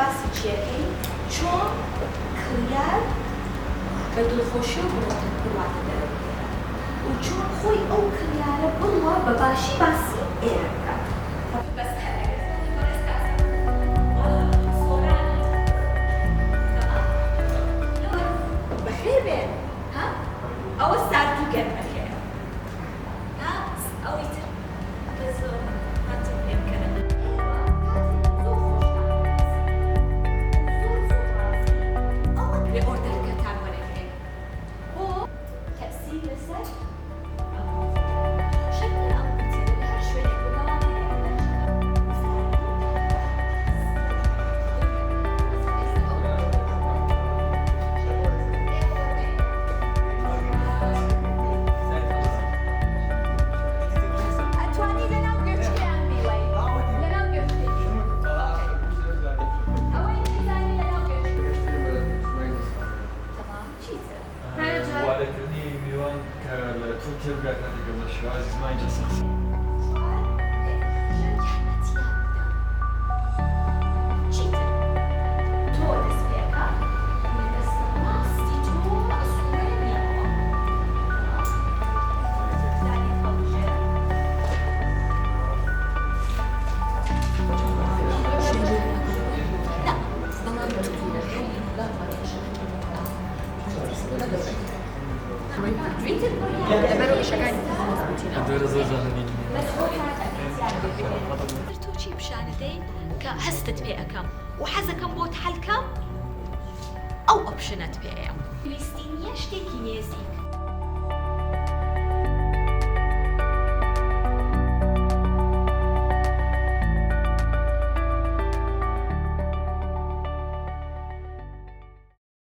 باسی چیەکەی چۆن کڵیار بە دڵخۆشی و بڵۆتت بڕواتە دەرەوە و چۆن خۆی ئەو کڵیارە بڵوە بە باشی باسی ئێرە بکات. بەخێر بێن ئەوە سارد و گەرمەکەیە ئەوەی تر بە زۆر هاتم پێ بکەنە ئۆردەرەکەتان وەرەگرێن بۆ تەئسیر لەسەر شەکل ئەم قوتیە لە هەر شوێنێک Türkiye bırakmadık ulaşıyor. Aziz Mayıncasınız. تۆ چی پیشانەدەی کە هەستت پێ ئەەکەم و حەزەکەم بۆت هەڵکەم ئەو ئۆپشنت پێەیە ویستی نییە شتێکی نێزیک